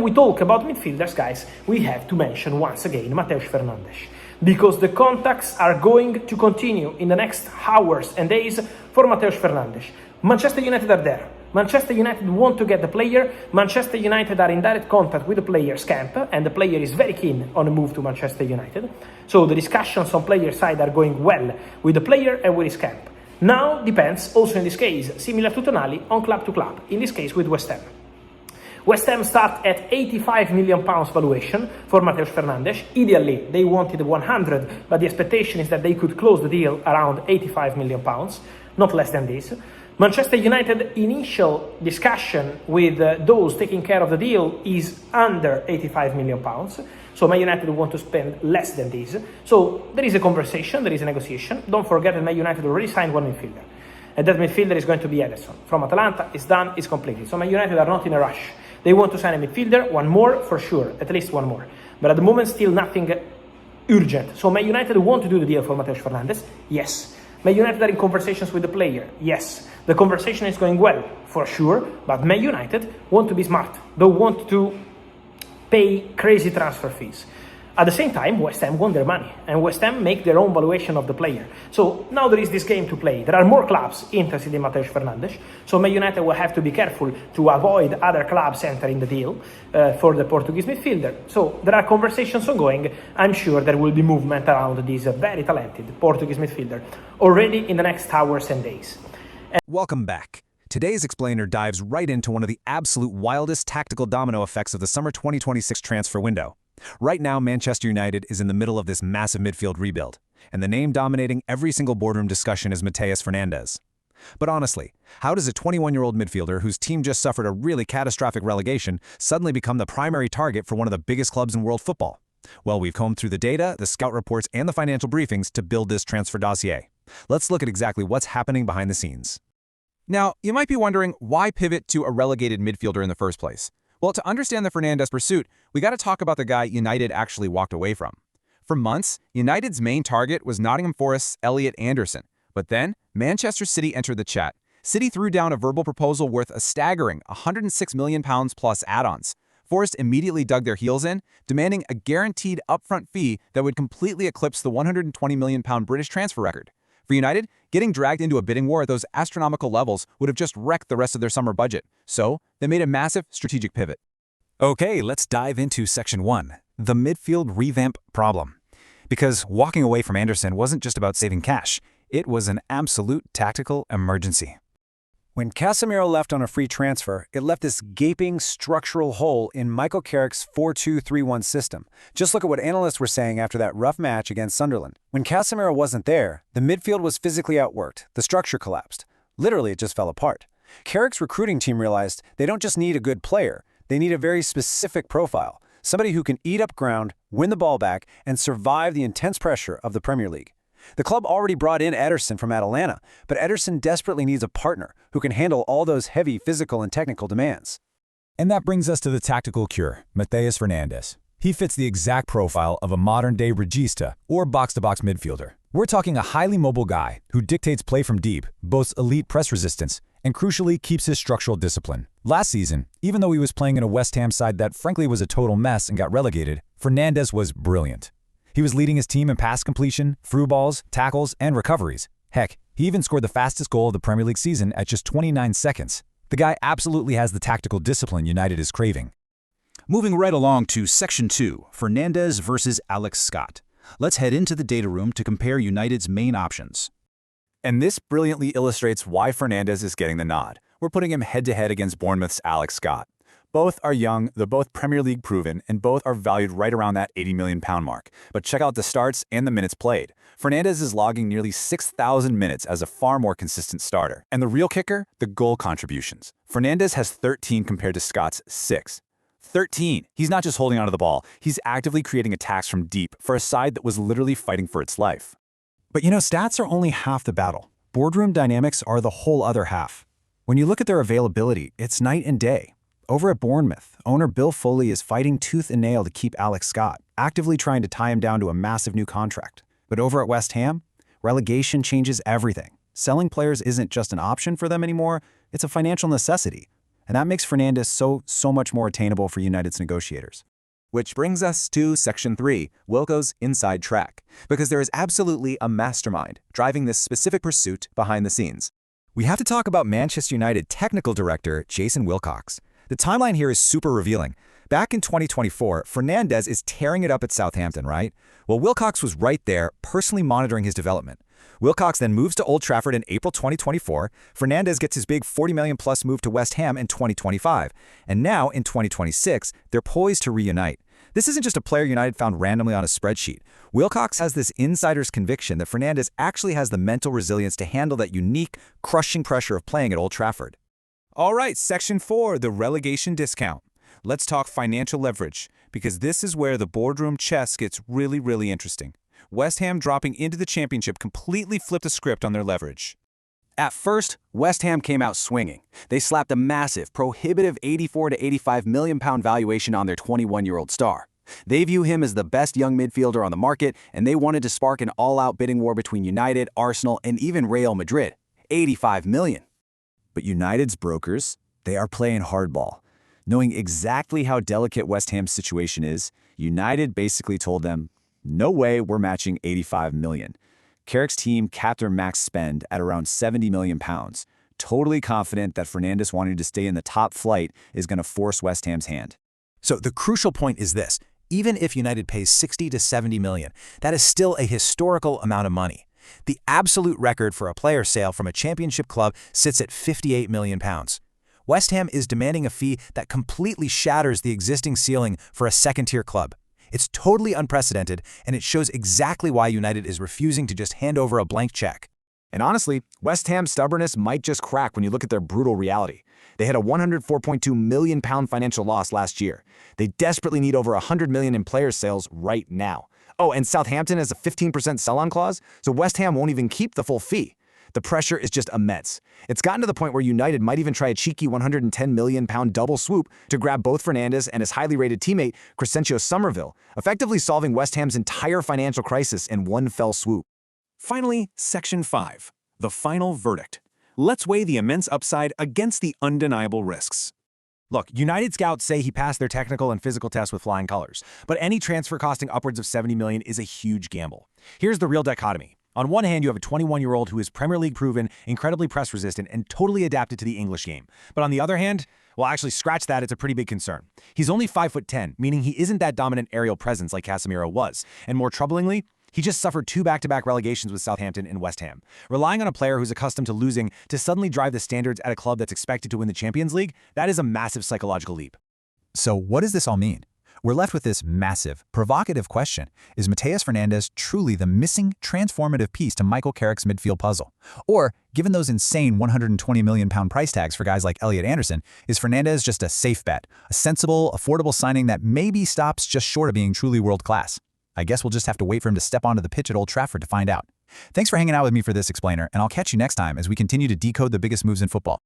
We talk about midfielders, guys, we have to mention once again Matheus Fernandez, because the contacts are going to continue in the next hours and days for Matheus Fernandez. Manchester United are there. Manchester United want to get the player. Manchester United are in direct contact with the player's camp, and the player is very keen on a move to Manchester United. So the discussions on player side are going well with the player and with his camp. Now depends, also in this case, similar to Tonali, on club to club, in this case with West Ham. West Ham start at £85 million valuation for Matheus Fernandez. Ideally, they wanted 100, but the expectation is that they could close the deal around £85 million, not less than this. Manchester United initial discussion with those taking care of the deal is under £85 million. So Man United want to spend less than this. So there is a conversation, there is a negotiation. Don't forget that Man United already signed one midfielder. And that midfielder is going to be Ederson. From Atalanta, it's done, it's completed. So Man United are not in a rush. They want to sign a midfielder, one more for sure, at least one more. But at the moment, still nothing urgent. So Man United want to do the deal for Matheus Fernandez? Yes. Man United are in conversations with the player? Yes. The conversation is going well, for sure, but Man United want to be smart. Don't want to pay crazy transfer fees. At the same time, West Ham want their money, and West Ham make their own valuation of the player. So now there is this game to play. There are more clubs interested in Matheus Fernandez, so Man United will have to be careful to avoid other clubs entering the deal for the Portuguese midfielder. So there are conversations ongoing. I'm sure there will be movement around this very talented Portuguese midfielder already in the next hours and days. Welcome back. Today's explainer dives right into one of the absolute wildest tactical domino effects of the summer 2026 transfer window. Right now, Manchester United is in the middle of this massive midfield rebuild, and the name dominating every single boardroom discussion is Matheus Fernandez. But honestly, how does a 21-year-old midfielder whose team just suffered a really catastrophic relegation suddenly become the primary target for one of the biggest clubs in world football? Well, we've combed through the data, the scout reports, and the financial briefings to build this transfer dossier. Let's look at exactly what's happening behind the scenes. Now, you might be wondering, why pivot to a relegated midfielder in the first place? Well, to understand the Fernandez pursuit, we got to talk about the guy United actually walked away from. For months, United's main target was Nottingham Forest's Elliot Anderson. But then, Manchester City entered the chat. City threw down a verbal proposal worth a staggering £106 million plus add-ons. Forest immediately dug their heels in, demanding a guaranteed upfront fee that would completely eclipse the £120 million British transfer record. For United, getting dragged into a bidding war at those astronomical levels would have just wrecked the rest of their summer budget. So, they made a massive strategic pivot. Okay, let's dive into Section 1, the midfield revamp problem. Because walking away from Anderson wasn't just about saving cash, it was an absolute tactical emergency. When Casemiro left on a free transfer, it left this gaping structural hole in Michael Carrick's 4-2-3-1 system. Just look at what analysts were saying after that rough match against Sunderland. When Casemiro wasn't there, the midfield was physically outworked, the structure collapsed. Literally, it just fell apart. Carrick's recruiting team realized they don't just need a good player, they need a very specific profile, somebody who can eat up ground, win the ball back, and survive the intense pressure of the Premier League. The club already brought in Ederson from Atalanta, but Ederson desperately needs a partner who can handle all those heavy physical and technical demands. And that brings us to the tactical cure, Matheus Fernandez. He fits the exact profile of a modern-day regista or box-to-box midfielder. We're talking a highly mobile guy who dictates play from deep, boasts elite press resistance, and crucially keeps his structural discipline. Last season, even though he was playing in a West Ham side that frankly was a total mess and got relegated, Fernandez was brilliant. He was leading his team in pass completion, through balls, tackles, and recoveries. Heck, he even scored the fastest goal of the Premier League season at just 29 seconds. The guy absolutely has the tactical discipline United is craving. Moving right along to Section 2, Fernandez versus Alex Scott. Let's head into the data room to compare United's main options. And this brilliantly illustrates why Fernandez is getting the nod. We're putting him head-to-head against Bournemouth's Alex Scott. Both are young, they're both Premier League proven, and both are valued right around that £80 million mark. But check out the starts and the minutes played. Fernandez is logging nearly 6,000 minutes as a far more consistent starter. And the real kicker? The goal contributions. Fernandez has 13 compared to Scott's 6. 13! He's not just holding onto the ball, he's actively creating attacks from deep for a side that was literally fighting for its life. But you know, stats are only half the battle. Boardroom dynamics are the whole other half. When you look at their availability, it's night and day. Over at Bournemouth, owner Bill Foley is fighting tooth and nail to keep Alex Scott, actively trying to tie him down to a massive new contract. But over at West Ham, relegation changes everything. Selling players isn't just an option for them anymore, it's a financial necessity. And that makes Fernandez so much more attainable for United's negotiators. Which brings us to Section 3, Wilco's inside track, because there is absolutely a mastermind driving this specific pursuit behind the scenes. We have to talk about Manchester United technical director Jason Wilcox. The timeline here is super revealing. Back in 2024, Fernandez is tearing it up at Southampton, right? Well, Wilcox was right there, personally monitoring his development. Wilcox then moves to Old Trafford in April 2024. Fernandez gets his big $40 million plus move to West Ham in 2025. And now, in 2026, they're poised to reunite. This isn't just a player United found randomly on a spreadsheet. Wilcox has this insider's conviction that Fernandez actually has the mental resilience to handle that unique, crushing pressure of playing at Old Trafford. All right, Section 4, the relegation discount. Let's talk financial leverage, because this is where the boardroom chess gets really interesting. West Ham dropping into the championship completely flipped the script on their leverage. At first, West Ham came out swinging. They slapped a massive, prohibitive 84 to 85 million pound valuation on their 21-year-old star. They view him as the best young midfielder on the market, and they wanted to spark an all-out bidding war between United, Arsenal, and even Real Madrid. 85 million. But United's brokers, they are playing hardball. Knowing exactly how delicate West Ham's situation is, United basically told them, no way we're matching 85 million. Carrick's team capped their max spend at around 70 million pounds, totally confident that Fernandez wanting to stay in the top flight is going to force West Ham's hand. So the crucial point is this. Even if United pays 60 to 70 million, that is still a historical amount of money. The absolute record for a player sale from a championship club sits at 58 million pounds. West Ham is demanding a fee that completely shatters the existing ceiling for a second-tier club. It's totally unprecedented, and it shows exactly why United is refusing to just hand over a blank check. And honestly, West Ham's stubbornness might just crack when you look at their brutal reality. They had a £104.2 million financial loss last year. They desperately need over $100 million in player sales right now. Oh, and Southampton has a 15% sell-on clause, so West Ham won't even keep the full fee. The pressure is just immense. It's gotten to the point where United might even try a cheeky £110 million double swoop to grab both Fernandez and his highly rated teammate, Crescencio Somerville, effectively solving West Ham's entire financial crisis in one fell swoop. Finally, Section 5, the final verdict. Let's weigh the immense upside against the undeniable risks. Look, United scouts say he passed their technical and physical tests with flying colors, but any transfer costing upwards of 70 million is a huge gamble. Here's the real dichotomy. On one hand, you have a 21-year-old who is Premier League proven, incredibly press resistant, and totally adapted to the English game. But on the other hand, well, actually scratch that, it's a pretty big concern. He's only 5'10", meaning he isn't that dominant aerial presence like Casemiro was. And more troublingly, he just suffered 2 back-to-back relegations with Southampton and West Ham. Relying on a player who's accustomed to losing to suddenly drive the standards at a club that's expected to win the Champions League, that is a massive psychological leap. So what does this all mean? We're left with this massive, provocative question. Is Matheus Fernandez truly the missing, transformative piece to Michael Carrick's midfield puzzle? Or, given those insane £120 million price tags for guys like Elliot Anderson, is Fernandez just a safe bet, a sensible, affordable signing that maybe stops just short of being truly world-class? I guess we'll just have to wait for him to step onto the pitch at Old Trafford to find out. Thanks for hanging out with me for this explainer, and I'll catch you next time as we continue to decode the biggest moves in football.